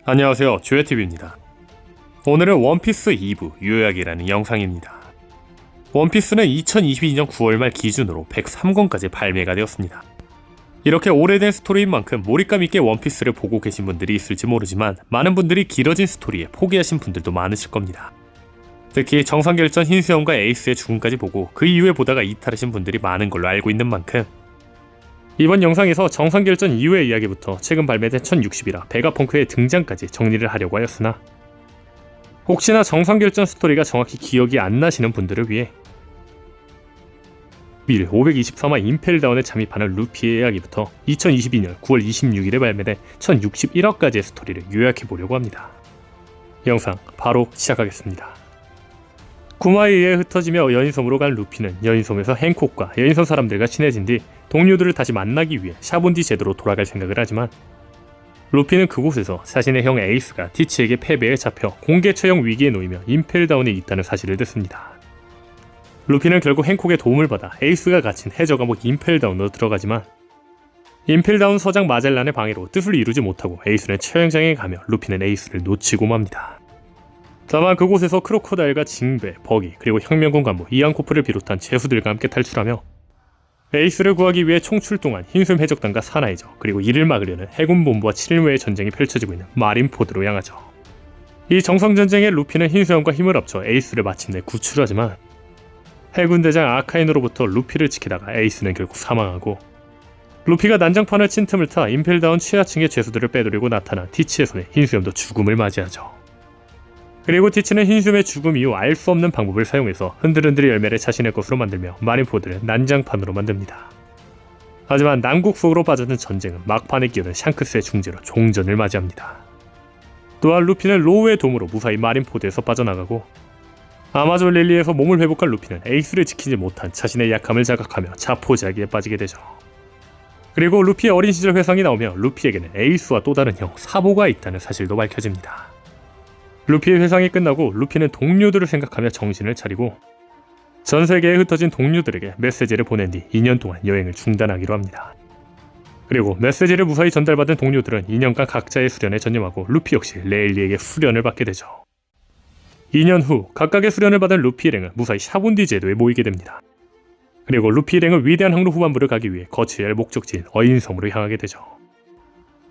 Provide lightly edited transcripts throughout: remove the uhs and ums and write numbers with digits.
안녕하세요, 조야TV입니다. 오늘은 원피스 2부 요약이라는 영상입니다. 원피스는 2022년 9월 말 기준으로 103권까지 발매가 되었습니다. 이렇게 오래된 스토리인 만큼 몰입감 있게 원피스를 보고 계신 분들이 있을지 모르지만 많은 분들이 길어진 스토리에 포기하신 분들도 많으실 겁니다. 특히 정상결전 흰수염과 에이스의 죽음까지 보고 그 이후에 보다가 이탈하신 분들이 많은 걸로 알고 있는 만큼 이번 영상에서 정상결전 이후의 이야기부터 최근 발매된 1060이라 베가펑크의 등장까지 정리를 하려고 하였으나 혹시나 정상결전 스토리가 정확히 기억이 안 나시는 분들을 위해 밀 523화 임펠다운에 잠입하는 루피의 이야기부터 2022년 9월 26일에 발매된 1061화까지의 스토리를 요약해보려고 합니다. 영상 바로 시작하겠습니다. 구마에 의해 흩어지며 여인섬으로 간 루피는 여인섬에서 행콕과 여인섬 사람들과 친해진 뒤 동료들을 다시 만나기 위해 샤본디 제도로 돌아갈 생각을 하지만 루피는 그곳에서 자신의 형 에이스가 티치에게 패배에 잡혀 공개 처형 위기에 놓이며 임펠다운에 있다는 사실을 듣습니다. 루피는 결국 행콕의 도움을 받아 에이스가 갇힌 해저 감옥 임펠다운으로 들어가지만 임펠다운 서장 마젤란의 방해로 뜻을 이루지 못하고 에이스는 처형장에 가며 루피는 에이스를 놓치고 맙니다. 다만 그곳에서 크로코다일과 징베, 버기, 그리고 혁명군 간부 이안코프를 비롯한 제수들과 함께 탈출하며 에이스를 구하기 위해 총출동한 흰수염 해적단과 사나이저, 그리고 이를 막으려는 해군 본부와 7일무의 전쟁이 펼쳐지고 있는 마린포드로 향하죠. 이 정성전쟁에 루피는 흰수염과 힘을 합쳐 에이스를 마침내 구출하지만 해군 대장 아카인으로부터 루피를 지키다가 에이스는 결국 사망하고 루피가 난장판을 친 틈을 타 임펠다운 취하층의 죄수들을 빼돌리고 나타난 티치의 손에 흰수염도 죽음을 맞이하죠. 그리고 티치는 흰수염의 죽음 이후 알 수 없는 방법을 사용해서 흔들흔들 열매를 자신의 것으로 만들며 마린포드를 난장판으로 만듭니다. 하지만 남국 속으로 빠져든 전쟁은 막판에 끼어든 샹크스의 중재로 종전을 맞이합니다. 또한 루피는 로우의 도움으로 무사히 마린포드에서 빠져나가고 아마존 릴리에서 몸을 회복한 루피는 에이스를 지키지 못한 자신의 약함을 자각하며 자포자기에 빠지게 되죠. 그리고 루피의 어린 시절 회상이 나오며 루피에게는 에이스와 또 다른 형 사보가 있다는 사실도 밝혀집니다. 루피의 회상이 끝나고 루피는 동료들을 생각하며 정신을 차리고 전 세계에 흩어진 동료들에게 메시지를 보낸 뒤 2년 동안 여행을 중단하기로 합니다. 그리고 메시지를 무사히 전달받은 동료들은 2년간 각자의 수련에 전념하고 루피 역시 레일리에게 수련을 받게 되죠. 2년 후 각각의 수련을 받은 루피 일행은 무사히 샤본디 제도에 모이게 됩니다. 그리고 루피 일행은 위대한 항로 후반부를 가기 위해 거쳐야 할 목적지인 어인섬으로 향하게 되죠.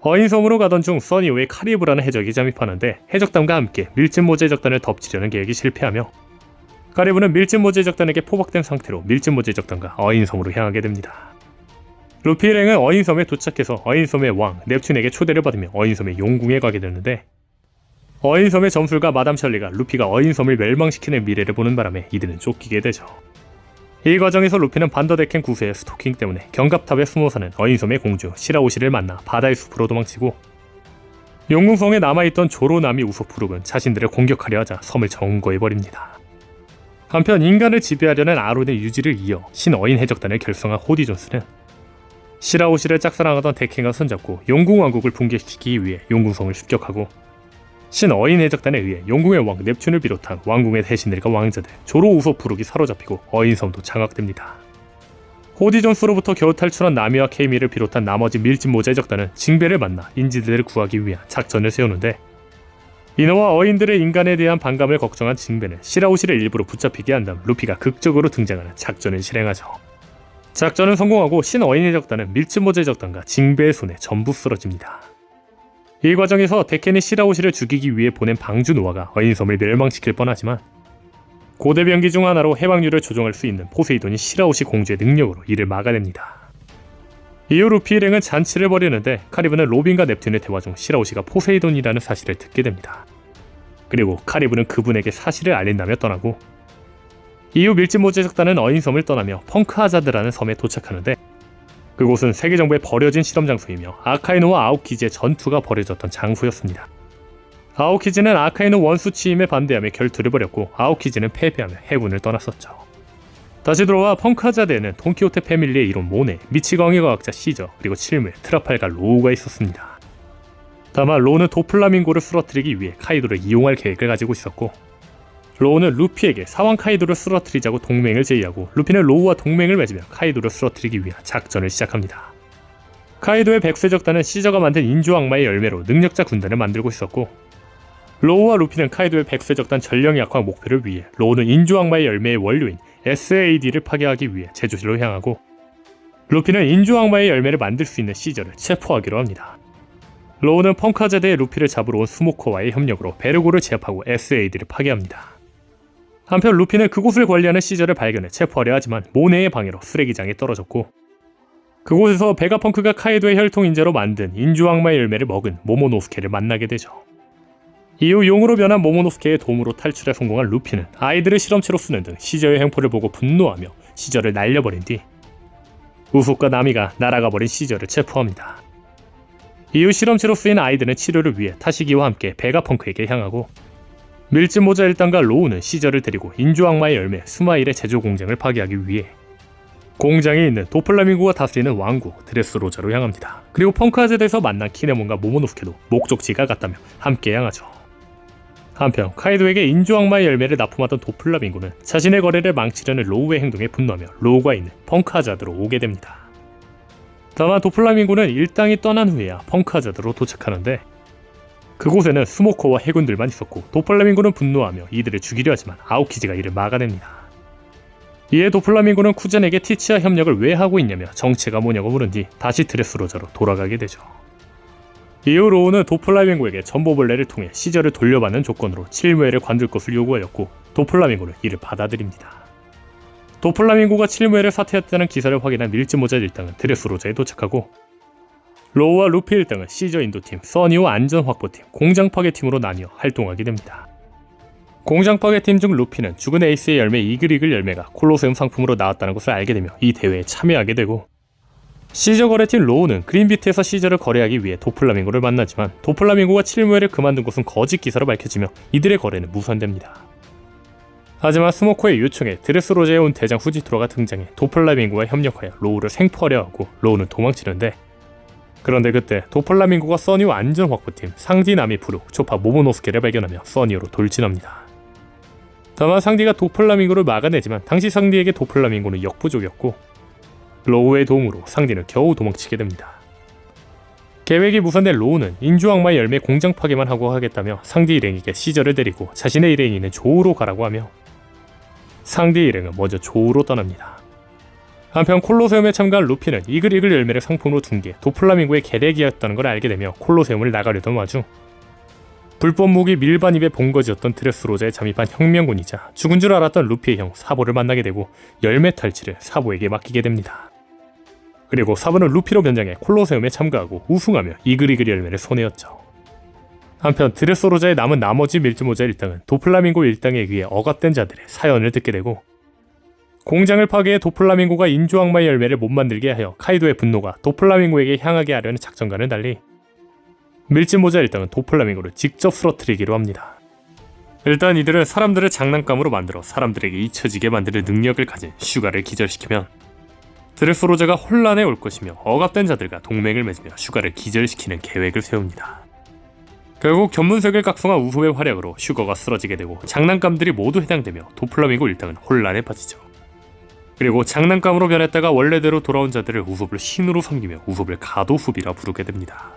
어인섬으로 가던 중 써니오의 카리브라는 해적이 잠입하는데 해적단과 함께 밀짚모즈 해적단을 덮치려는 계획이 실패하며 카리브는 밀짚모즈 해적단에게 포박된 상태로 밀짚모즈 해적단과 어인섬으로 향하게 됩니다. 루피 일행은 어인섬에 도착해서 어인섬의 왕 넵튠에게 초대를 받으며 어인섬의 용궁에 가게 되는데 어인섬의 점술가 마담 셜리가 루피가 어인섬을 멸망시키는 미래를 보는 바람에 이들은 쫓기게 되죠. 이 과정에서 루피는 반더데켄 구세의 스토킹 때문에 경갑탑에 숨어 사는 어인섬의 공주 시라오시를 만나 바다의 숲으로 도망치고 용궁성에 남아있던 조로나미 우소푸룩은 자신들을 공격하려 하자 섬을 점거해버립니다. 한편 인간을 지배하려는 아론의 유지를 이어 신어인 해적단을 결성한 호디 존스는 시라오시를 짝사랑하던 데켄과 손잡고 용궁 왕국을 붕괴시키기 위해 용궁성을 습격하고 신어인 해적단에 의해 용궁의 왕 넵튠을 비롯한 왕궁의 대신들과 왕자들 조로 우소푸룩이 사로잡히고 어인섬도 장악됩니다. 호디 존스로부터 겨우 탈출한 나미와 케이미를 비롯한 나머지 밀짚모즈 해적단은 징베를 만나 인지들을 구하기 위한 작전을 세우는데 이너와 어인들의 인간에 대한 반감을 걱정한 징베는 시라오시를 일부러 붙잡히게 한 다음 루피가 극적으로 등장하는 작전을 실행하죠. 작전은 성공하고 신어인 해적단은 밀짚모즈 해적단과 징베의 손에 전부 쓰러집니다. 이 과정에서 데켄이 시라오시를 죽이기 위해 보낸 방주 노아가 어인섬을 멸망시킬 뻔하지만 고대 병기 중 하나로 해방률을 조정할 수 있는 포세이돈이 시라오시 공주의 능력으로 이를 막아냅니다. 이후 루피 일행은 잔치를 벌이는데 카리브는 로빈과 넵튠의 대화 중 시라오시가 포세이돈이라는 사실을 듣게 됩니다. 그리고 카리브는 그분에게 사실을 알린다며 떠나고 이후 밀짚모즈 해적단은 어인섬을 떠나며 펑크하자드라는 섬에 도착하는데 그곳은 세계정부의 버려진 실험 장소이며 아카이노와 아오키즈의 전투가 벌어졌던 장소였습니다. 아오키즈는 아카이노 원수 취임에 반대하며 결투를 벌였고 아오키즈는 패배하며 해군을 떠났었죠. 다시 돌아와 펑크하자드에는 돈키호테 패밀리의 이론 모네, 미치광이 과학자 시저, 그리고 칠무의 트라팔가 로우가 있었습니다. 다만 로우는 도플라밍고를 쓰러뜨리기 위해 카이도를 이용할 계획을 가지고 있었고 로우는 루피에게 사왕 카이도를 쓰러뜨리자고 동맹을 제의하고 루피는 로우와 동맹을 맺으며 카이도를 쓰러뜨리기 위한 작전을 시작합니다. 카이도의 백쇄적단은 시저가 만든 인조악마의 열매로 능력자 군단을 만들고 있었고, 로우와 루피는 카이도의 백쇄적단 전령 약화 목표를 위해 로우는 인조악마의 열매의 원료인 SAD를 파괴하기 위해 제조실로 향하고, 루피는 인조악마의 열매를 만들 수 있는 시저를 체포하기로 합니다. 로우는 펑카제드의 루피를 잡으러 온 스모커와의 협력으로 베르고를 제압하고 SAD를 파괴합니다. 한편 루피는 그곳을 관리하는 시저를 발견해 체포하려 하지만 모네의 방해로 쓰레기장에 떨어졌고, 그곳에서 베가펑크가 카이도의 혈통인자로 만든 인조악마의 열매를 먹은 모모노스케를 만나게 되죠. 이후 용으로 변한 모모노스케의 도움으로 탈출에 성공한 루피는 아이들을 실험체로 쓰는 등 시저의 행포를 보고 분노하며 시저를 날려버린 뒤 우소과 나미가 날아가 버린 시저를 체포합니다. 이후 실험체로 쓰인 아이들은 치료를 위해 타시기와 함께 베가펑크에게 향하고, 밀짚모자 일당과 로우는 시저를 데리고 인조악마의 열매 스마일의 제조 공장을 파괴하기 위해 공장에 있는 도플라밍고가 다스리는 왕국 드레스로자로 향합니다. 그리고 펑카제드에서 만난 키네몬과 모모노스케도 목적지가 같다며 함께 향하죠. 한편 카이도에게 인조악마의 열매를 납품하던 도플라밍고는 자신의 거래를 망치려는 로우의 행동에 분노하며 로우가 있는 펑카자드로 오게 됩니다. 다만 도플라밍고는 일당이 떠난 후에야 펑카자드로 도착하는데, 그곳에는 스모커와 해군들만 있었고 도플라밍고는 분노하며 이들을 죽이려 하지만 아오키지가 이를 막아냅니다. 이에 도플라밍고는 쿠젠에게 티치와 협력을 왜 하고 있냐며 정체가 뭐냐고 물은 뒤 다시 드레스로자로 돌아가게 되죠. 이후 로우는 도플라밍고에게 전보벌레를 통해 시저를 돌려받는 조건으로 칠무회를 관둘 것을 요구하였고, 도플라밍고는 이를 받아들입니다. 도플라밍고가 칠무회를 사퇴했다는 기사를 확인한 밀짚모자 일당은 드레스로자에 도착하고, 로우와 루피 일당은 시저 인도팀, 써니오 안전확보팀, 공장파괴팀으로 나뉘어 활동하게 됩니다. 공장파괴팀 중 루피는 죽은 에이스의 열매 이글이글 열매가 콜로세움 상품으로 나왔다는 것을 알게 되며 이 대회에 참여하게 되고, 시저 거래팀 로우는 그린비트에서 시저를 거래하기 위해 도플라밍고를 만나지만 도플라밍고가 칠무회를 그만둔 것은 거짓 기사로 밝혀지며 이들의 거래는 무산됩니다. 하지만 스모커의 요청에 드레스로자에 온 대장 후지토라가 등장해 도플라밍고와 협력하여 로우를 생포하려 하고 로우는 도망치는데, 그런데 그때 도플라밍고가 써니오 안전확보팀 상디 나미푸루 조파 모모노스케를 발견하며 써니오로 돌진합니다. 다만 상디가 도플라밍고를 막아내지만 당시 상디에게 도플라밍고는 역부족이었고, 로우의 도움으로 상디는 겨우 도망치게 됩니다. 계획이 무산된 로우는 인조악마의 열매 공장 파괴만 하고 하겠다며 상디 일행에게 시저를 데리고 자신의 일행이 있는 조우로 가라고 하며, 상디 일행은 먼저 조우로 떠납니다. 한편 콜로세움에 참가한 루피는 이글이글 열매를 상품으로 둔 게 도플라밍고의 계획이었다는 걸 알게 되며 콜로세움을 나가려던 와중, 불법 무기 밀반입의 본거지였던 드레스로자에 잠입한 혁명군이자 죽은 줄 알았던 루피의 형 사보를 만나게 되고 열매 탈취를 사보에게 맡기게 됩니다. 그리고 사보는 루피로 변장해 콜로세움에 참가하고 우승하며 이글이글 열매를 손에었죠. 한편 드레스로자에 남은 나머지 밀짚모자 일당은 도플라밍고 일당에 의해 억압된 자들의 사연을 듣게 되고, 공장을 파괴해 도플라밍고가 인조악마의 열매를 못 만들게 하여 카이도의 분노가 도플라밍고에게 향하게 하려는 작전과는 달리, 밀짚모자 일당은 도플라밍고를 직접 쓰러뜨리기로 합니다. 일단 이들은 사람들을 장난감으로 만들어 사람들에게 잊혀지게 만드는 능력을 가진 슈가를 기절시키면 드레스로자가 혼란에 올 것이며 억압된 자들과 동맹을 맺으며 슈가를 기절시키는 계획을 세웁니다. 결국 견문색을 각성한 우소의 활약으로 슈가가 쓰러지게 되고 장난감들이 모두 해당되며 도플라밍고 일당은 혼란에 빠지죠. 그리고 장난감으로 변했다가 원래대로 돌아온 자들을 우솝을 신으로 섬기며 우솝을 가도수비라 부르게 됩니다.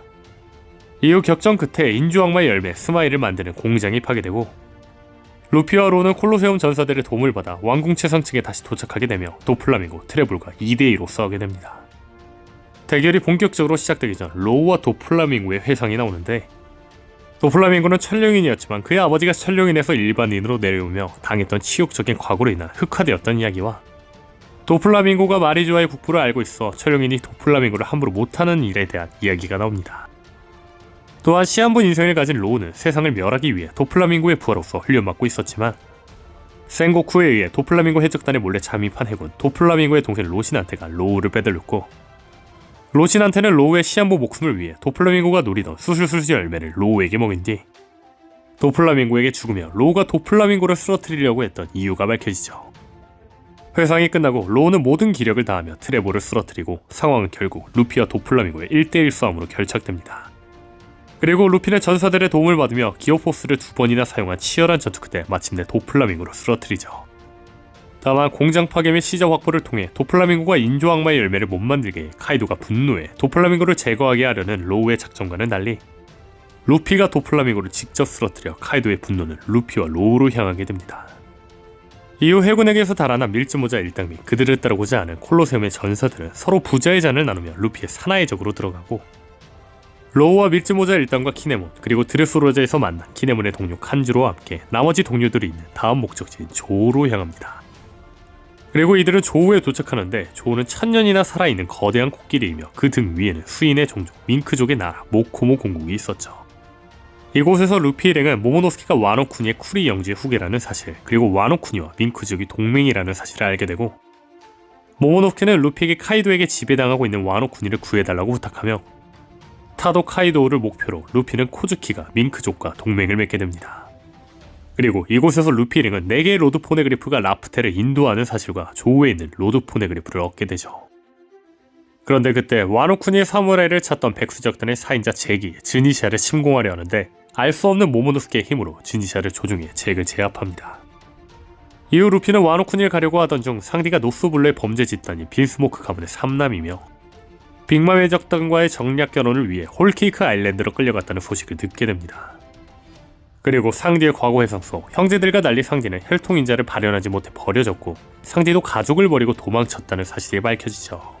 이후 격전 끝에 인조악마의 열매 스마일을 만드는 공장이 파괴되고, 루피와 로는 콜로세움 전사들의 도움을 받아 왕궁 최상층에 다시 도착하게 되며 도플라밍고, 트래블과 2대2로 싸우게 됩니다. 대결이 본격적으로 시작되기 전 로우와 도플라밍고의 회상이 나오는데, 도플라밍고는 천룡인이었지만 그의 아버지가 천룡인에서 일반인으로 내려오며 당했던 치욕적인 과거로 인한 흑화되었던 이야기와, 도플라밍고가 마리조아의 국부를 알고 있어 천룡인이 도플라밍고를 함부로 못하는 일에 대한 이야기가 나옵니다. 또한 시한부 인생을 가진 로우는 세상을 멸하기 위해 도플라밍고의 부하로서 훈련받고 있었지만, 센고쿠에 의해 도플라밍고 해적단에 몰래 잠입한 해군 도플라밍고의 동생 로신한테가 로우를 빼돌렸고, 로신한테는 로우의 시한부 목숨을 위해 도플라밍고가 노리던 수술수지 열매를 로우에게 먹인 뒤 도플라밍고에게 죽으며 로우가 도플라밍고를 쓰러뜨리려고 했던 이유가 밝혀지죠. 회상이 끝나고 로우는 모든 기력을 다하며 트레보를 쓰러뜨리고 상황은 결국 루피와 도플라밍고의 1대1 싸움으로 결착됩니다. 그리고 루피는 전사들의 도움을 받으며 기어포스를 2번이나 사용한 치열한 전투 끝에 마침내 도플라밍고를 쓰러뜨리죠. 다만 공장 파괴 및 시저 확보를 통해 도플라밍고가 인조 악마의 열매를 못 만들게 해 카이도가 분노해 도플라밍고를 제거하게 하려는 로우의 작전과는 달리 루피가 도플라밍고를 직접 쓰러뜨려 카이도의 분노는 루피와 로우로 향하게 됩니다. 이후 해군에게서 달아난 밀즈모자 일당 및 그들을 따르고자 하는 콜로세움의 전사들은 서로 부자의 잔을 나누며 루피의 사나이 적으로 들어가고, 로우와 밀즈모자 일당과 키네몬 그리고 드레스로자에서 만난 키네몬의 동료 칸주로와 함께 나머지 동료들이 있는 다음 목적지인 조우로 향합니다. 그리고 이들은 조우에 도착하는데 조우는 천년이나 살아있는 거대한 코끼리이며 그 등 위에는 수인의 종족 밍크족의 나라 모코모 공국이 있었죠. 이곳에서 루피 일행은 모모노스키가 와노쿠니의 쿠리 영주의 후계라는 사실, 그리고 와노쿠니와 밍크족이 동맹이라는 사실을 알게 되고, 모모노스키는 루피에게 카이도에게 지배당하고 있는 와노쿠니를 구해달라고 부탁하며, 타도 카이도를 목표로 루피는 코즈키가 밍크족과 동맹을 맺게 됩니다. 그리고 이곳에서 루피 일행은 4개의 로드 포네그리프가 라프텔을 인도하는 사실과 조우에 있는 로드 포네그리프를 얻게 되죠. 그런데 그때 와노쿠니의 사무라이를 찾던 백수적단의 사인자 잭이 즈니시아를 침공하려 하는데 알 수 없는 모모노스키의 힘으로 즈니시아를 조종해 잭을 제압합니다. 이후 루피는 와노쿠니를 가려고 하던 중 상대가 노스블루의 범죄 집단인 빈스모크 가문의 3남이며 빅맘의 적단과의 정략 결혼을 위해 홀케이크 아일랜드로 끌려갔다는 소식을 듣게 됩니다. 그리고 상디의 과거 회상 속 형제들과 달리 상디는 혈통인자를 발현하지 못해 버려졌고 상디도 가족을 버리고 도망쳤다는 사실이 밝혀지죠.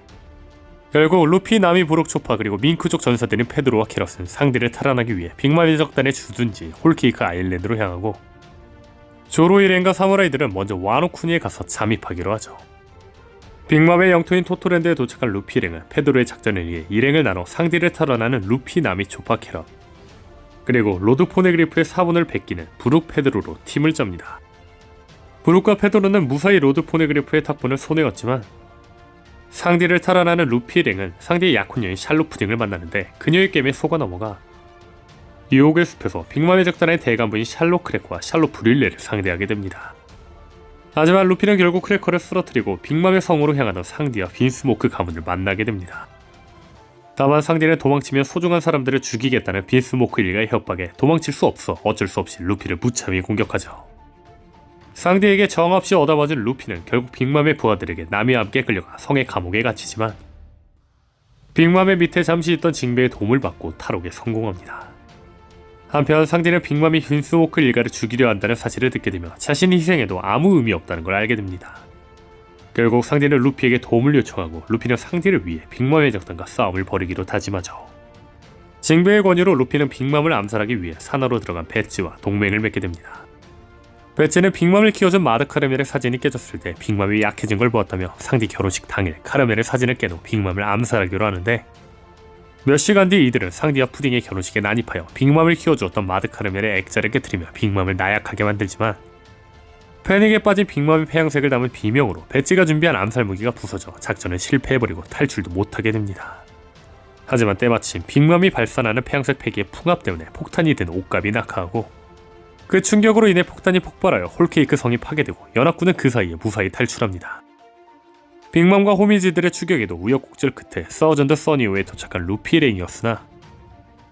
결국 루피, 나미, 브룩, 초파 그리고 밍크족 전사들인 페드로와 캐럿은 상디를 탈환하기 위해 빅맘의 적단의 주둔지 홀케이크 아일랜드로 향하고, 조로 일행과 사무라이들은 먼저 와노쿠니에 가서 잠입하기로 하죠. 빅맘의 영토인 토토랜드에 도착한 루피 일행은 페드로의 작전에 의해 일행을 나눠 상디를 탈환하는 루피, 나미, 초파, 캐럿 그리고 로드 포네그리프의 사본을 베끼는 브룩, 페드로로 팀을 짭니다. 브룩과 페드로는 무사히 로드 포네그리프의 탑본을 손에 얻지만 상디를 탈환하는 루피 일행은 상디의 약혼녀인 샬롯 푸딩을 만나는데 그녀의 게임에 속아 넘어가 유혹의 숲에서 빅맘의 적단의 대간부인 샬롯 크래커와 샬롯 브릴레를 상대하게 됩니다. 하지만 루피는 결국 크래커를 쓰러뜨리고 빅맘의 성으로 향하던 상디와 빈스모크 가문을 만나게 됩니다. 다만 상디는 도망치면 소중한 사람들을 죽이겠다는 빈스모크 일가의 협박에 도망칠 수 없어 어쩔 수 없이 루피를 무참히 공격하죠. 상디에게 정없이 얻어맞은 루피는 결국 빅맘의 부하들에게 나미와 함께 끌려가 성의 감옥에 갇히지만 빅맘의 밑에 잠시 있던 징배의 도움을 받고 탈옥에 성공합니다. 한편 상디는 빅맘이 빈스모크 일가를 죽이려 한다는 사실을 듣게 되며 자신이 희생해도 아무 의미 없다는 걸 알게 됩니다. 결국 상디는 루피에게 도움을 요청하고 루피는 상디를 위해 빅맘의 적단과 싸움을 벌이기로 다짐하죠. 징배의 권유로 루피는 빅맘을 암살하기 위해 산하로 들어간 배지와 동맹을 맺게 됩니다. 배지는 빅맘을 키워준 마드 카르멜의 사진이 깨졌을 때 빅맘이 약해진 걸 보았다며 상디 결혼식 당일 카르멜의 사진을 깨도 빅맘을 암살하기로 하는데, 몇 시간 뒤 이들은 상디와 푸딩의 결혼식에 난입하여 빅맘을 키워주었던 마드 카르멜의 액자를 깨뜨리며 빅맘을 나약하게 만들지만 패닉에 빠진 빅맘의 폐양색을 담은 비명으로 배지가 준비한 암살 무기가 부서져 작전을 실패해버리고 탈출도 못하게 됩니다. 하지만 때마침 빅맘이 발산하는 폐양색 폐기의 풍압 때문에 폭탄이 된 옷값이 낙하하고 그 충격으로 인해 폭탄이 폭발하여 홀케이크 성이 파괴되고 연합군은 그 사이에 무사히 탈출합니다. 빅맘과 호미지들의 추격에도 우여곡절 끝에 서전드 써니오에 도착한 루피 일행이었으나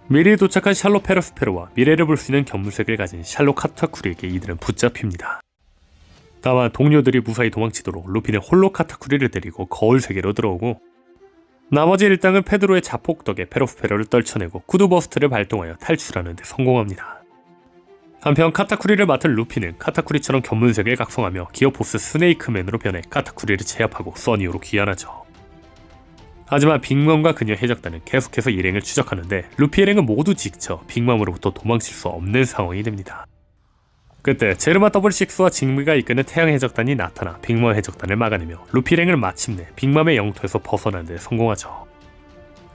미리 도착한 샬롯 페러스페로와 미래를 볼 수 있는 견문색을 가진 샬롯 카타쿠리에게 이들은 붙잡힙니다. 다만 동료들이 무사히 도망치도록 루피는 홀로 카타쿠리를 데리고 거울 세계로 들어오고, 나머지 일당은 페드로의 자폭 덕에 페로스페로를 떨쳐내고 쿠드버스트를 발동하여 탈출하는 데 성공합니다. 한편 카타쿠리를 맡은 루피는 카타쿠리처럼 견문색을 각성하며 기어 보스 스네이크맨으로 변해 카타쿠리를 제압하고 써니오로 귀환하죠. 하지만 빅맘과 그녀 해적단은 계속해서 일행을 추적하는데 루피 일행은 모두 지쳐 빅맘으로부터 도망칠 수 없는 상황이 됩니다. 그때 제르마 더블식스와 징미가 이끄는 태양 해적단이 나타나 빅맘 해적단을 막아내며 루피 일행을 마침내 빅맘의 영토에서 벗어나는 데 성공하죠.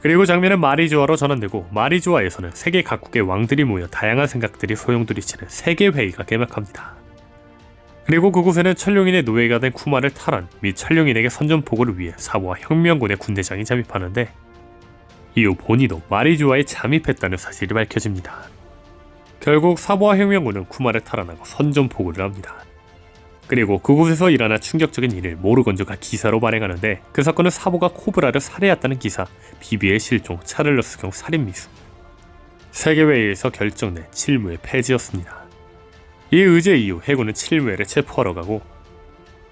그리고 장면은 마리조아로 전환되고 마리조아에서는 세계 각국의 왕들이 모여 다양한 생각들이 소용돌이치는 세계회의가 개막합니다. 그리고 그곳에는 천룡인의 노예가 된 쿠마를 탈환 및 천룡인에게 선전포고를 위해 사부와 혁명군의 군대장이 잠입하는데 이후 보니도 마리조아에 잠입했다는 사실이 밝혀집니다. 결국 사부와 혁명군은 쿠마를 탈환하고 선전포고를 합니다. 그리고 그곳에서 일어난 충격적인 일을 모르건조가 기사로 발행하는데 그 사건은 사부가 코브라를 살해했다는 기사, 비비의 실종, 차를러스경 살인미수, 세계회의에서 결정된 칠무의 폐지였습니다. 이 의제 이후 해군은 칠무회를 체포하러 가고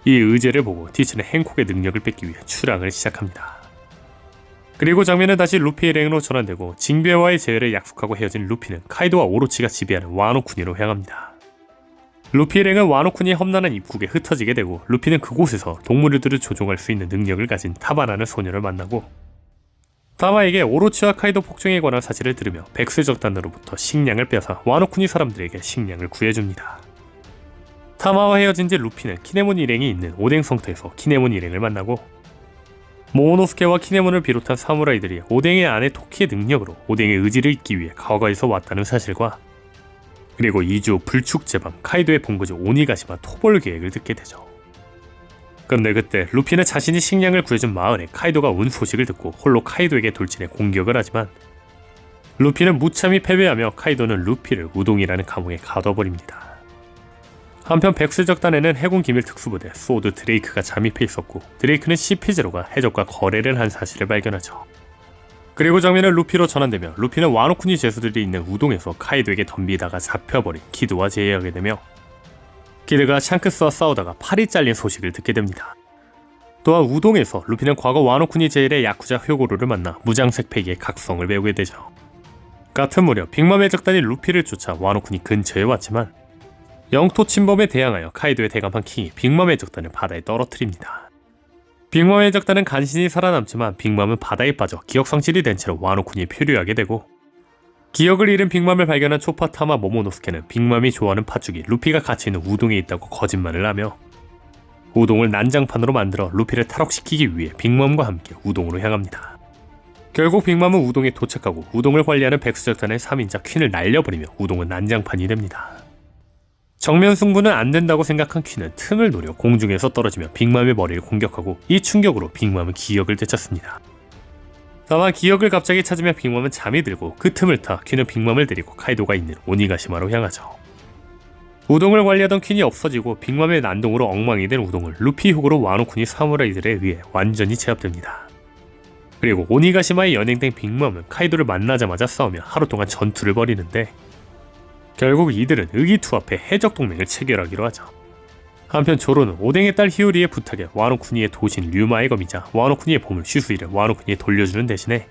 이 의제를 보고 티치는 행콕의 능력을 뺏기 위해 출항을 시작합니다. 그리고 장면은 다시 루피 일행으로 전환되고 징배와의 재회를 약속하고 헤어진 루피는 카이도와 오로치가 지배하는 와노쿠니로 향합니다. 루피 일행은 와노쿠니의 험난한 입국에 흩어지게 되고 루피는 그곳에서 동물들을 조종할 수 있는 능력을 가진 타바라는 소녀를 만나고 타바에게 오로치와 카이도 폭정에 관한 사실을 들으며 백수적단으로부터 식량을 빼앗아 와노쿠니 사람들에게 식량을 구해줍니다. 타마와 헤어진 뒤 루피는 키네몬 일행이 있는 오뎅 성터에서 키네몬 일행을 만나고 모모노스케와 키네몬을 비롯한 사무라이들이 오뎅의 아내 토키의 능력으로 오뎅의 의지를 잇기 위해 과거에서 왔다는 사실과 그리고 2주 후 불축제밤 카이도의 본거지 오니가시마 토벌 계획을 듣게 되죠. 그런데 그때 루피는 자신이 식량을 구해준 마을에 카이도가 온 소식을 듣고 홀로 카이도에게 돌진해 공격을 하지만 루피는 무참히 패배하며 카이도는 루피를 우동이라는 감옥에 가둬버립니다. 한편 백수적단에는 해군 기밀 특수부대 소드 드레이크가 잠입해 있었고 드레이크는 CP0가 해적과 거래를 한 사실을 발견하죠. 그리고 장면은 루피로 전환되며 루피는 와노쿠니 죄수들이 있는 우동에서 카이도에게 덤비다가 잡혀버린 키드와 재회하게 되며 키드가 샹크스와 싸우다가 팔이 잘린 소식을 듣게 됩니다. 또한 우동에서 루피는 과거 와노쿠니 제일의 야쿠자 효고루를 만나 무장색 패기의 각성을 배우게 되죠. 같은 무렵 빅맘의 적단이 루피를 쫓아 와노쿠니 근처에 왔지만 영토 침범에 대항하여 카이도의 대감한 킹이 빅맘의 적단을 바다에 떨어뜨립니다. 빅맘의 적단은 간신히 살아남지만 빅맘은 바다에 빠져 기억상실이 된 채로 와노쿠니에 표류하게 되고 기억을 잃은 빅맘을 발견한 초파타마 모모노스케는 빅맘이 좋아하는 팥죽이 루피가 갇혀있는 우동에 있다고 거짓말을 하며 우동을 난장판으로 만들어 루피를 탈옥시키기 위해 빅맘과 함께 우동으로 향합니다. 결국 빅맘은 우동에 도착하고 우동을 관리하는 백수적단의 3인자 퀸을 날려버리며 우동은 난장판이 됩니다. 정면 승부는 안 된다고 생각한 퀸은 틈을 노려 공중에서 떨어지며 빅맘의 머리를 공격하고 이 충격으로 빅맘은 기억을 되찾습니다. 다만 기억을 갑자기 찾으며 빅맘은 잠이 들고 그 틈을 타 퀸은 빅맘을 데리고 카이도가 있는 오니가시마로 향하죠. 우동을 관리하던 퀸이 없어지고 빅맘의 난동으로 엉망이 된 우동을 루피 훅으로 와노쿠니 사무라이들에 의해 완전히 제압됩니다. 그리고 오니가시마에 연행된 빅맘은 카이도를 만나자마자 싸우며 하루 동안 전투를 벌이는데 결국 이들은 의기투합해 해적 동맹을 체결하기로 하죠. 한편 조로는 오뎅의 딸 히오리의 부탁에 와노쿠니의 도신 류마의 검이자 와노쿠니의 보물 슈수이를 와노쿠니에 돌려주는 대신에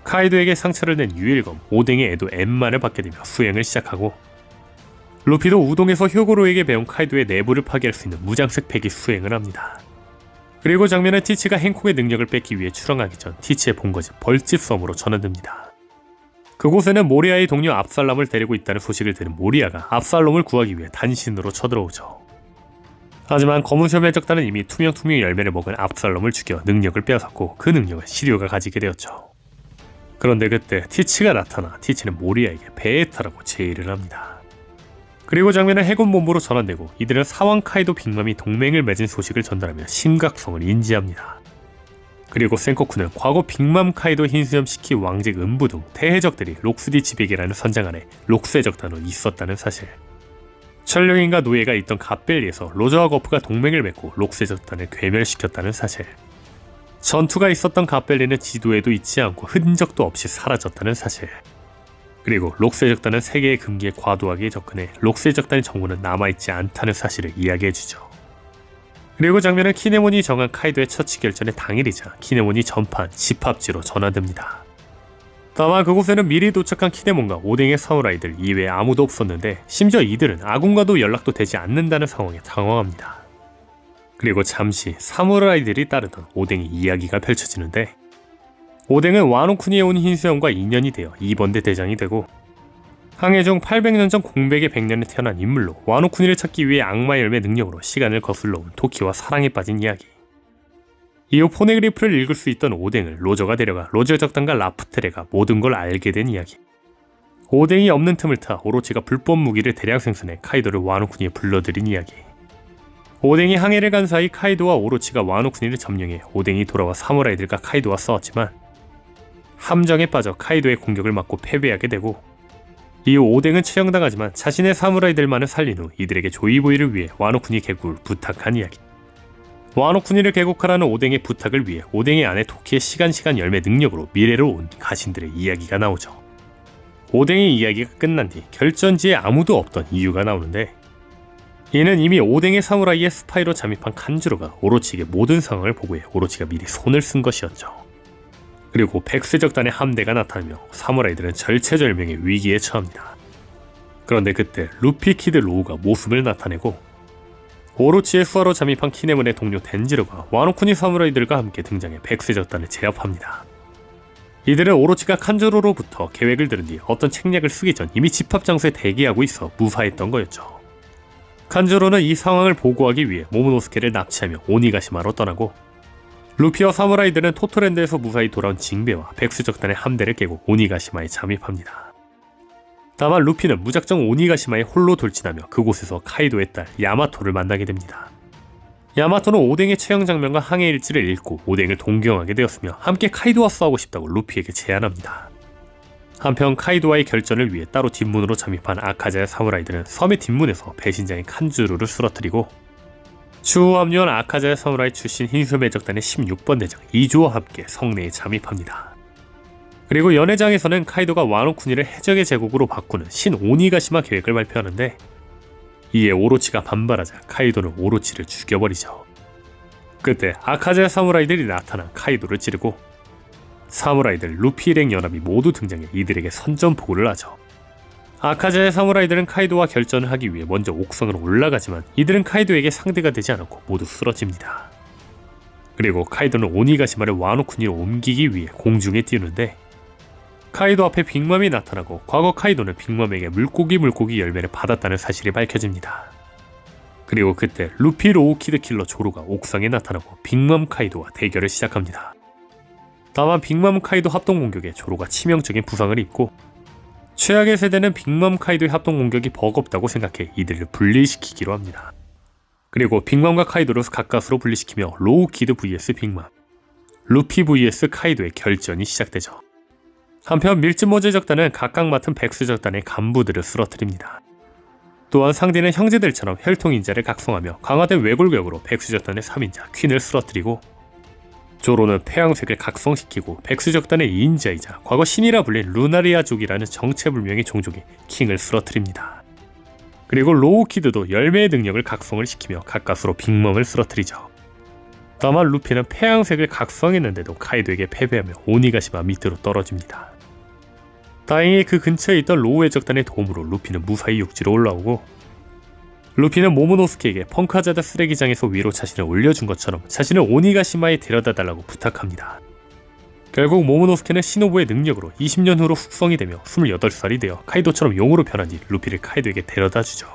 카이도에게 상처를 낸 유일검 오뎅의 애도 엠마를 받게 되며 수행을 시작하고 루피도 우동에서 효고로에게 배운 카이도의 내부를 파괴할 수 있는 무장색 패기 수행을 합니다. 그리고 장면은 티치가 행콕의 능력을 뺏기 위해 출항하기 전 티치의 본거지 벌집섬으로 전환됩니다. 그곳에는 모리아의 동료 압살롬을 데리고 있다는 소식을 들은 모리아가 압살롬을 구하기 위해 단신으로 쳐들어오죠. 하지만 검은셔 해적단은 이미 투명투명 열매를 먹은 압살롬을 죽여 능력을 빼앗았고 그 능력은 시류가 가지게 되었죠. 그런데 그때 티치가 나타나 티치는 모리아에게 베에타라고 제의를 합니다. 그리고 장면은 해군 본부로 전환되고 이들은 사왕 카이도 빅맘이 동맹을 맺은 소식을 전달하며 심각성을 인지합니다. 그리고 센코쿠는 과거 빅맘 카이도 흰수염 시키 왕직 음부 등 대해적들이 록스디 지배계라는 선장 안에 록스의 적단으로 있었다는 사실, 천령인과 노예가 있던 갓벨리에서 로저와 거프가 동맹을 맺고 록스의 적단을 괴멸시켰다는 사실, 전투가 있었던 갓벨리는 지도에도 있지 않고 흔적도 없이 사라졌다는 사실, 그리고 록스의 적단은 세계의 금기에 과도하게 접근해 록스의 적단의 정보는 남아있지 않다는 사실을 이야기해주죠. 그리고 장면은 키네몬이 정한 카이도의 처치 결전의 당일이자 키네몬이 전파한 집합지로 전환됩니다. 다만 그곳에는 미리 도착한 키네몬과 오뎅의 사무라이들 이외에 아무도 없었는데 심지어 이들은 아군과도 연락도 되지 않는다는 상황에 당황합니다. 그리고 잠시 사무라이들이 따르던 오뎅의 이야기가 펼쳐지는데 오뎅은 와노쿠니에 온 흰수염과 인연이 되어 2번대 대장이 되고 항해 중 800년 전 공백의 100년에 태어난 인물로 와노쿠니를 찾기 위해 악마 열매 능력으로 시간을 거슬러 온 토키와 사랑에 빠진 이야기. 이후 포네그리프를 읽을 수 있던 오뎅을 로저가 데려가 로저 적단과 라프테레가 모든 걸 알게 된 이야기. 오뎅이 없는 틈을 타 오로치가 불법 무기를 대량 생산해 카이도를 와노쿠니에 불러들인 이야기. 오뎅이 항해를 간 사이 카이도와 오로치가 와노쿠니를 점령해 오뎅이 돌아와 사무라이들과 카이도와 싸웠지만 함정에 빠져 카이도의 공격을 맞고 패배하게 되고 이후 오뎅은 처형당하지만 자신의 사무라이들만을 살린 후 이들에게 조이보이를 위해 와노쿠니 개국을 부탁한 이야기. 와노쿠니를 개국하라는 오뎅의 부탁을 위해 오뎅의 아내 토키의 시간 열매 능력으로 미래로 온 가신들의 이야기가 나오죠. 오뎅의 이야기가 끝난 뒤 결전지에 아무도 없던 이유가 나오는데 이는 이미 오뎅의 사무라이의 스파이로 잠입한 칸주로가 오로치에게 모든 상황을 보고해 오로치가 미리 손을 쓴 것이었죠. 그리고 백세적단의 함대가 나타나며 사무라이들은 절체절명의 위기에 처합니다. 그런데 그때 루피 키드 로우가 모습을 나타내고 오로치의 수하로 잠입한 키네문의 동료 덴지로가 와노쿠니 사무라이들과 함께 등장해 백세적단을 제압합니다. 이들은 오로치가 칸주로로부터 계획을 들은 뒤 어떤 책략을 쓰기 전 이미 집합 장소에 대기하고 있어 무사했던 거였죠. 칸주로는 이 상황을 보고하기 위해 모모노스케를 납치하며 오니가시마로 떠나고 루피와 사무라이들은 토토랜드에서 무사히 돌아온 징베와 백수적단의 함대를 깨고 오니가시마에 잠입합니다. 다만 루피는 무작정 오니가시마에 홀로 돌진하며 그곳에서 카이도의 딸 야마토를 만나게 됩니다. 야마토는 오뎅의 처형 장면과 항해 일지를 읽고 오뎅을 동경하게 되었으며 함께 카이도와 싸우고 싶다고 루피에게 제안합니다. 한편 카이도와의 결전을 위해 따로 뒷문으로 잠입한 아카자야 사무라이들은 섬의 뒷문에서 배신자인 칸주루를 쓰러뜨리고 추후 합류한 아카자야 사무라이 출신 흰수매적단의 16번 대장 이조와 함께 성내에 잠입합니다. 그리고 연회장에서는 카이도가 와노쿠니를 해적의 제국으로 바꾸는 신 오니가시마 계획을 발표하는데 이에 오로치가 반발하자 카이도는 오로치를 죽여버리죠. 그때 아카자야 사무라이들이 나타나 카이도를 찌르고 사무라이들 루피 일행 연합이 모두 등장해 이들에게 선전포고를 하죠. 아카자야 사무라이들은 카이도와 결전을 하기 위해 먼저 옥상으로 올라가지만 이들은 카이도에게 상대가 되지 않았고 모두 쓰러집니다. 그리고 카이도는 오니가시마를 와노쿠니로 옮기기 위해 공중에 띄우는데 카이도 앞에 빅맘이 나타나고 과거 카이도는 빅맘에게 물고기 열매를 받았다는 사실이 밝혀집니다. 그리고 그때 루피 로우키드 킬러 조로가 옥상에 나타나고 빅맘 카이도와 대결을 시작합니다. 다만 빅맘 카이도 합동 공격에 조로가 치명적인 부상을 입고 최악의 세대는 빅맘 카이도의 합동 공격이 버겁다고 생각해 이들을 분리시키기로 합니다. 그리고 빅맘과 카이도를 가까스로 분리시키며 로우키드 vs 빅맘, 루피 vs 카이도의 결전이 시작되죠. 한편 밀즈모제 적단은 각각 맡은 백수 적단의 간부들을 쓰러뜨립니다. 또한 상대는 형제들처럼 혈통인자를 각성하며 강화된 외골격으로 백수 적단의 3인자 퀸을 쓰러뜨리고 조로는 폐양색을 각성시키고 백수적단의 2인자이자 과거 신이라 불린 루나리아족이라는 정체불명의 종족의 킹을 쓰러뜨립니다. 그리고 로우키드도 열매의 능력을 각성을 시키며 가까스로 빅맘을 쓰러뜨리죠. 다만 루피는 폐양색을 각성했는데도 카이도에게 패배하며 오니가시마 밑으로 떨어집니다. 다행히 그 근처에 있던 로우의 적단의 도움으로 루피는 무사히 육지로 올라오고 루피는 모모노스케에게 펑카자다 쓰레기장에서 위로 자신을 올려준 것처럼 자신을 오니가시마에 데려다달라고 부탁합니다. 결국 모모노스케는 시노부의 능력으로 20년 후로 숙성이 되며 28살이 되어 카이도처럼 용으로 변한 뒤 루피를 카이도에게 데려다주죠.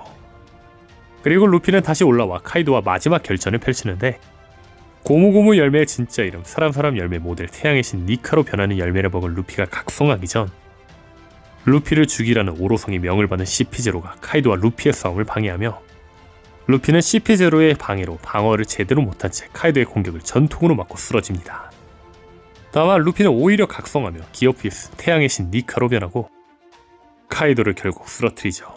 그리고 루피는 다시 올라와 카이도와 마지막 결전을 펼치는데 고무고무 열매의 진짜 이름 사람 열매 모델 태양의 신 니카로 변하는 열매를 먹은 루피가 각성하기 전 루피를 죽이라는 오로성의 명을 받은 CP0가 카이도와 루피의 싸움을 방해하며 루피는 CP0의 방해로 방어를 제대로 못한 채 카이도의 공격을 전통으로 맞고 쓰러집니다. 다만 루피는 오히려 각성하며 기어피스 태양의 신 니카로 변하고 카이도를 결국 쓰러뜨리죠.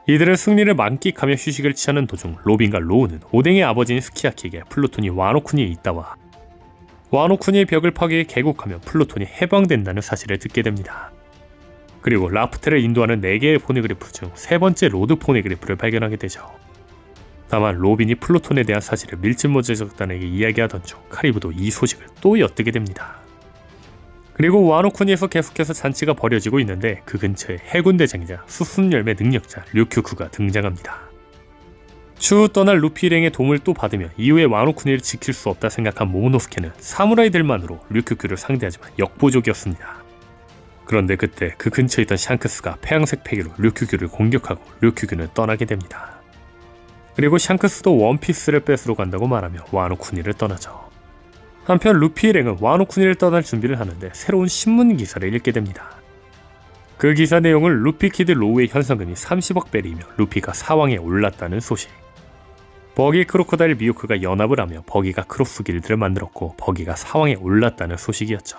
이들은 승리를 만끽하며 휴식을 취하는 도중 로빈과 로우는 오뎅의 아버지인 스키야키에게 플루톤이 와노쿠니에 있다와 와노쿠니의 벽을 파괴해 개국하며 플루톤이 해방된다는 사실을 듣게 됩니다. 그리고 라프텔을 인도하는 4개의 포네그리프 중 3번째 로드 포네그리프를 발견하게 되죠. 다만 로빈이 플루톤에 대한 사실을 밀즈모제 적단에게 이야기하던 중 카리브도 이 소식을 또 엿듣게 됩니다. 그리고 와노쿠니에서 계속해서 잔치가 벌어지고 있는데 그 근처에 해군 대장이자 수순열매 능력자 류큐쿠가 등장합니다. 추후 떠날 루피 일행의 도움을 또 받으며 이후에 와노쿠니를 지킬 수 없다 생각한 모모노스케는 사무라이들만으로 류큐쿠를 상대하지만 역부족이었습니다. 그런데 그때 그 근처에 있던 샹크스가 폐양색 패기로 류큐큐를 공격하고 류큐큐는 떠나게 됩니다. 그리고 샹크스도 원피스를 뺏으러 간다고 말하며 와노쿠니를 떠나죠. 한편 루피 일행은 와노쿠니를 떠날 준비를 하는데 새로운 신문 기사를 읽게 됩니다. 그 기사 내용은 루피 키드 로우의 현상금이 30억 벨이며 루피가 사왕에 올랐다는 소식. 버기 크로코다일 미호크가 연합을 하며 버기가 크로스 길드를 만들었고 버기가 사왕에 올랐다는 소식이었죠.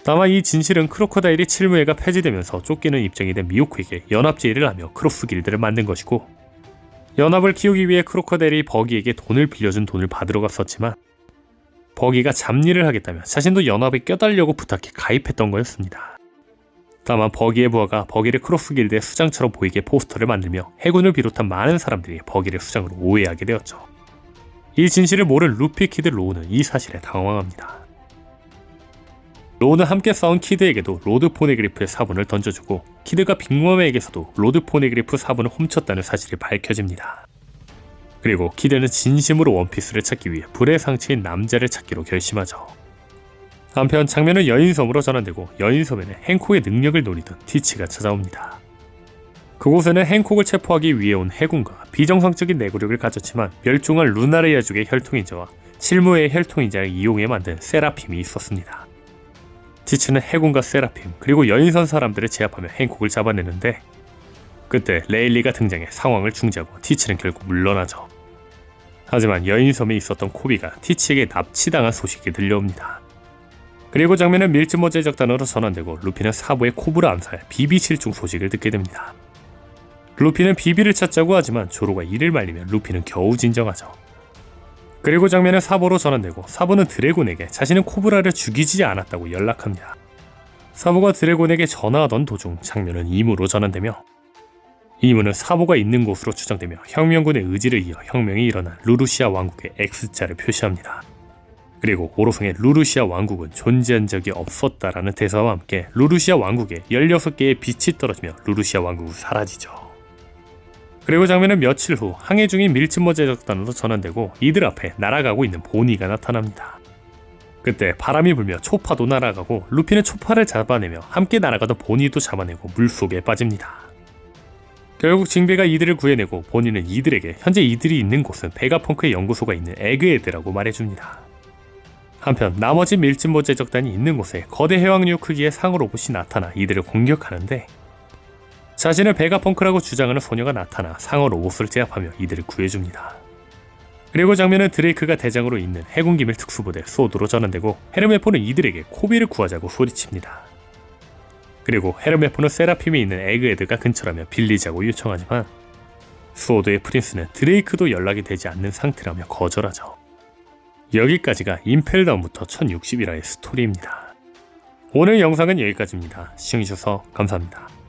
다만 이 진실은 크로코다일이 칠무회가 폐지되면서 쫓기는 입장이 된 미호크에게 연합 제의를 하며 크로스 길드를 만든 것이고 연합을 키우기 위해 크로코다일이 버기에게 돈을 빌려준 돈을 받으러 갔었지만 버기가 잡일을 하겠다며 자신도 연합에 껴달려고 부탁해 가입했던 거였습니다. 다만 버기의 부하가 버기를 크로스 길드의 수장처럼 보이게 포스터를 만들며 해군을 비롯한 많은 사람들이 버기를 수장으로 오해하게 되었죠. 이 진실을 모른 루피, 키드, 로우는 이 사실에 당황합니다. 로우는 함께 싸운 키드에게도 로드 포네그리프의 사본을 던져주고 키드가 빅머메에게서도 로드 포네그리프 사본을 훔쳤다는 사실이 밝혀집니다. 그리고 키드는 진심으로 원피스를 찾기 위해 불의 상처인 남자를 찾기로 결심하죠. 한편 장면은 여인섬으로 전환되고 여인섬에는 행콕의 능력을 노리던 티치가 찾아옵니다. 그곳에는 행콕을 체포하기 위해 온 해군과 비정상적인 내구력을 가졌지만 멸종한 루나르야족의 혈통인자와 칠무의 혈통인자를 이용해 만든 세라핌이 있었습니다. 티치는 해군과 세라핌 그리고 여인선 사람들을 제압하며 행콕을 잡아내는데 그때 레일리가 등장해 상황을 중지하고 티치는 결국 물러나죠. 하지만 여인섬에 있었던 코비가 티치에게 납치당한 소식이 들려옵니다. 그리고 장면은 밀즈모 제작단으로 전환되고 루피는 사부의 코브라 암살, 비비 실종 소식을 듣게 됩니다. 루피는 비비를 찾자고 하지만 조로가 이를 말리며 루피는 겨우 진정하죠. 그리고 장면은 사부로 전환되고 사부는 드래곤에게 자신은 코브라를 죽이지 않았다고 연락합니다. 사부가 드래곤에게 전화하던 도중 장면은 임무로 전환되며 임무는 사부가 있는 곳으로 추정되며 혁명군의 의지를 이어 혁명이 일어난 루루시아 왕국의 X자를 표시합니다. 그리고 오로성의 루루시아 왕국은 존재한 적이 없었다라는 대사와 함께 루루시아 왕국에 16개의 빛이 떨어지며 루루시아 왕국은 사라지죠. 그리고 장면은 며칠 후 항해 중인 밀즈모 제작단으로 전환되고 이들 앞에 날아가고 있는 보니가 나타납니다. 그때 바람이 불며 초파도 날아가고 루피는 초파를 잡아내며 함께 날아가던 보니도 잡아내고 물속에 빠집니다. 결국 징베가 이들을 구해내고 보니는 이들에게 현재 이들이 있는 곳은 베가펑크의 연구소가 있는 에그헤드라고 말해줍니다. 한편 나머지 밀즈모 제작단이 있는 곳에 거대 해왕류 크기의 상어 로봇이 나타나 이들을 공격하는데 자신을 베가펑크라고 주장하는 소녀가 나타나 상어 로봇을 제압하며 이들을 구해줍니다. 그리고 장면은 드레이크가 대장으로 있는 해군 기밀 특수부대 소드로 전환되고 헤르메포는 이들에게 코비를 구하자고 소리칩니다. 그리고 헤르메포는 세라핌이 있는 에그헤드가 근처라며 빌리자고 요청하지만 소드의 프린스는 드레이크도 연락이 되지 않는 상태라며 거절하죠. 여기까지가 임펠다운부터 1061화의 스토리입니다. 오늘 영상은 여기까지입니다. 시청해주셔서 감사합니다.